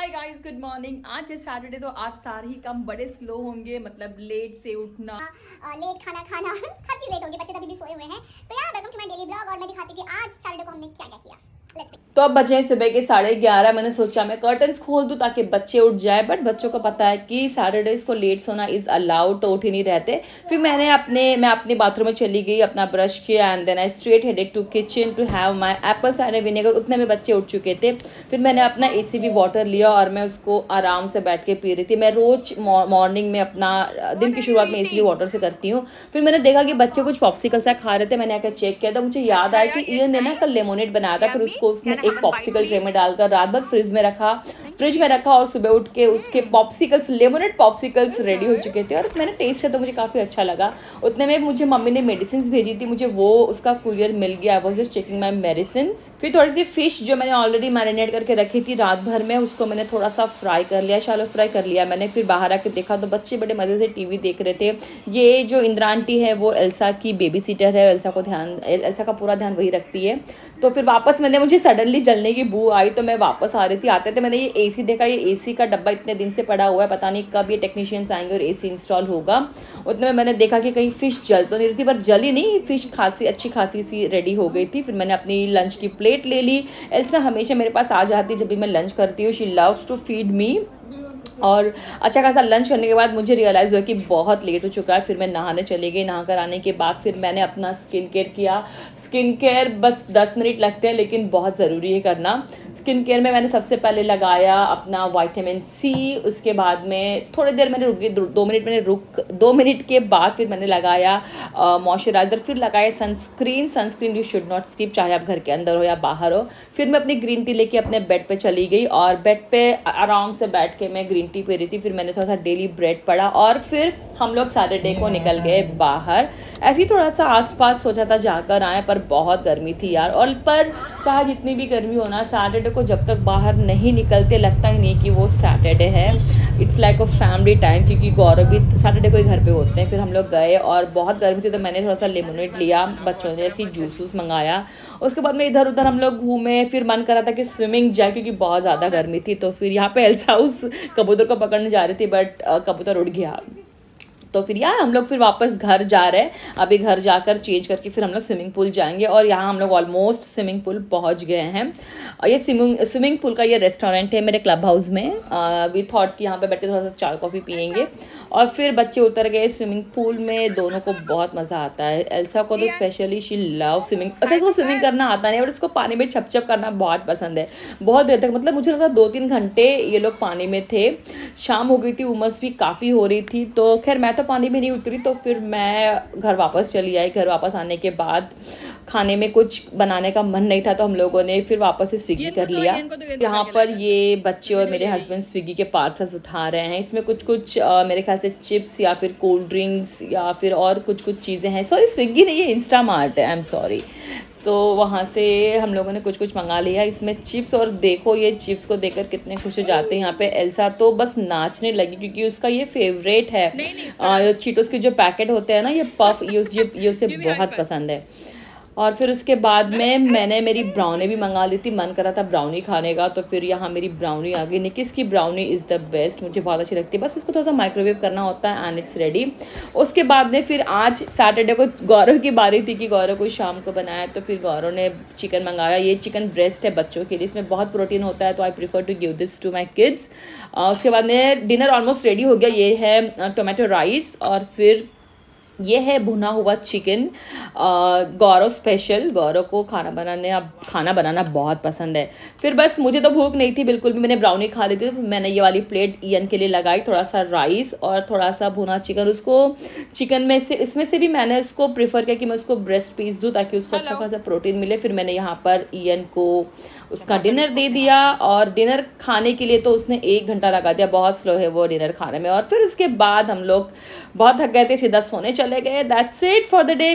Guys, good morning. आज है Saturday, तो आज सारे ही काम बड़े स्लो होंगे, मतलब लेट से उठना, लेट खाना खाना हर चीज लेट होगी। बच्चे तभी भी सोए हुए हैं। तो यार welcome to my daily blog और मैं दिखाती हूँ कि आज सैटरडे को हमने क्या क्या किया। लेट्स तो अब बजे हैं सुबह के 11:30। मैंने सोचा मैं कर्टन्स खोल दूं ताकि बच्चे उठ जाए, बट बच्चों को पता है कि सैटरडेज को लेट सोना इज अलाउड, तो उठ ही नहीं रहते। फिर मैं अपने बाथरूम में चली गई, अपना ब्रश किया and then I straight headed to kitchen to have my apple cider vinegar. उतने में बच्चे उठ चुके थे। फिर मैंने अपना एसी वाटर लिया और मैं उसको आराम से बैठ के पी रही थी। मैं रोज मॉर्निंग में अपना दिन की शुरुआत में एसी वाटर से करती हूँ। फिर मैंने देखा कि बच्चे कुछ पॉप्सिकल सा खा रहे थे। मैंने आकर चेक किया तो मुझे याद आया कि ईयन ने ना कल लेमोनेड बनाया था। फिर उसको उसने एक पॉप्सिकल ट्रे में डालकर रात भर फ्रिज में रखा और सुबह उठ के उसके पॉप्सिकल्स, लेमोनेड पॉप्सिकल्स रेडी हो चुके थे और मैंने टेस्ट किया तो मुझे काफ़ी अच्छा लगा। उतने में मुझे मम्मी ने मेडिसिन भेजी थी, मुझे वो उसका कुरियर मिल गया। I was just checking my medicine. फिर थोड़ी सी फिश जो मैंने ऑलरेडी मैरिनेट करके रखी थी रात भर में, उसको मैंने थोड़ा सा फ्राई कर लिया, शैलो फ्राई कर लिया मैंने। फिर बाहर आके देखा तो बच्चे बड़े मज़े से टीवी देख रहे थे। ये जो इंद्रा आंटी है वो एल्सा की बेबी सीटर है। एल्सा का पूरा ध्यान वही रखती है। तो फिर वापस मुझे सडनली जलने की बू आई तो मैं वापस आ रही थी। आते थे मैंने ये एसी देखा, ये एसी का डब्बा इतने दिन से पड़ा हुआ है, पता नहीं कब ये टेक्नीशियंस आएंगे और एसी इंस्टॉल होगा। उतने में मैंने देखा कि कहीं फिश जल तो नहीं रही थी, पर जली नहीं, फिश अच्छी खासी सी रेडी हो गई थी। फिर मैंने अपनी लंच की प्लेट ले ली। एल्सा हमेशा मेरे पास आ जाती जब भी मैं लंच करती हूँ। She loves to feed me. और अच्छा खासा लंच करने के बाद मुझे रियलाइज़ हुआ कि बहुत लेट हो चुका है। फिर मैं नहाने चली गई। नहा कर आने के बाद फिर मैंने अपना स्किन केयर किया। स्किन केयर बस 10 मिनट लगते हैं लेकिन बहुत ज़रूरी है करना। स्किन केयर में मैंने सबसे पहले लगाया अपना विटामिन सी। उसके बाद में थोड़ी देर मैंने रुक गई, 2 मिनट के बाद फिर मैंने लगाया मॉइस्चराइज़र। फिर लगाया sunscreen you should not skip, चाहे आप घर के अंदर हो या बाहर हो। फिर मैं अपनी ग्रीन टी लेके अपने बेड पे चली गई और बेड पे आराम से बैठ के मैं ग्रीन टी पी रही थी। फिर मैंने थोड़ा सा डेली ब्रेड पढ़ा और फिर हम लोग सैटरडे को निकल गए बाहर। ऐसे ही थोड़ा सा आसपास सोचा था जाकर आए, पर बहुत गर्मी थी यार। और पर चाहे जितनी भी गर्मी हो ना, सैटरडे को जब तक बाहर नहीं निकलते लगता ही नहीं कि वो सैटरडे है। It's like a family time, क्योंकि गौरव भी सैटरडे को ही घर पे होते हैं। फिर हम लोग गए और बहुत गर्मी थी तो मैंने थोड़ा सा लेमोनेड लिया, बच्चों ने ऐसी जूस मंगाया। उसके बाद में इधर उधर हम लोग घूमे। फिर मन करा था कि स्विमिंग जाए क्योंकि बहुत ज़्यादा गर्मी थी। तो फिर यहाँ पे एल्सा उस कबूतर को पकड़ने जा रही थी, बट कबूतर उड़ गया। तो फिर यहाँ हम लोग फिर वापस घर जा रहे हैं। अभी घर जाकर चेंज करके फिर हम लोग स्विमिंग पूल जाएंगे। और यहाँ हम लोग ऑलमोस्ट स्विमिंग पूल पहुँच गए हैं। और ये स्विमिंग पूल का ये रेस्टोरेंट है मेरे क्लब हाउस में। वी थॉट कि यहाँ पे बैठ के थोड़ा सा चाय कॉफ़ी पियेंगे। और फिर बच्चे उतर गए स्विमिंग पूल में। दोनों को बहुत मज़ा आता है। एल्सा को तो स्पेशली शी लव स्विमिंग। अच्छा, इसको स्विमिंग करना आता नहीं, बट उसको पानी में छप छप करना बहुत पसंद है। बहुत देर तक, मतलब मुझे लगा 2-3 घंटे ये लोग पानी में थे। शाम हो गई थी, उमस भी काफ़ी हो रही थी। तो खैर मैं तो पानी में नहीं उतरी, तो फिर मैं घर वापस चली आई। घर वापस आने के बाद खाने में कुछ बनाने का मन नहीं था तो हम लोगों ने फिर वापस से स्विगी कर लिया। यहाँ पर ये बच्चे और मेरे हस्बैंड स्विगी के पार्सल्स उठा रहे हैं। इसमें कुछ मेरे ख्याल से चिप्स या फिर कोल्ड ड्रिंक्स या फिर और कुछ चीज़ें हैं। सॉरी, स्विगी नहीं, ये इंस्टामार्ट है, आई एम सॉरी। सो वहाँ से हम लोगों ने कुछ मंगा लिया। इसमें चिप्स, और देखो ये चिप्स को देखकर कितने खुश हो जाते हैं। यहाँ पे एल्सा तो बस नाचने लगी क्योंकि उसका ये फेवरेट है। चीटोस के जो पैकेट होते हैं ना, ये पफ, ये उसे बहुत पसंद है। और फिर उसके बाद में मैंने मेरी ब्राउनी भी मंगा ली थी। मन करा था ब्राउनी खाने का, तो फिर यहाँ मेरी ब्राउनी आ गई। निकिस की ब्राउनी इज़ द बेस्ट, मुझे बहुत अच्छी लगती है। बस इसको थोड़ा सा माइक्रोवेव करना होता है एंड इट्स रेडी। उसके बाद में फिर आज सैटरडे को गौरव की बारी थी कि गौरव को शाम को बनाया, तो फिर गौरव ने चिकन मंगाया। ये चिकन ब्रेस्ट है बच्चों के लिए, इसमें बहुत प्रोटीन होता है, तो I prefer to give this to my kids. उसके बाद में डिनर ऑलमोस्ट रेडी हो गया। ये है टोमेटो राइस और फिर ये है भुना हुआ चिकन, गौरव स्पेशल। गौरव को खाना बनाना बहुत पसंद है। फिर बस मुझे तो भूख नहीं थी बिल्कुल भी, मैंने ब्राउनी खा ली थी। तो मैंने ये वाली प्लेट ईयन के लिए लगाई, थोड़ा सा राइस और थोड़ा सा भुना चिकन। उसको चिकन में से, इसमें से भी मैंने उसको प्रेफर किया कि मैं उसको ब्रेस्ट पीस दूँ ताकि उसको अच्छा खासा प्रोटीन मिले। फिर मैंने यहाँ पर ईयन को उसका डिनर दे दिया। और डिनर खाने के लिए तो उसने 1 घंटा लगा दिया, बहुत स्लो है वो डिनर खाने में। और फिर उसके बाद हम लोग बहुत थक गए थे, सीधा सोने चले गए। That's it for the day.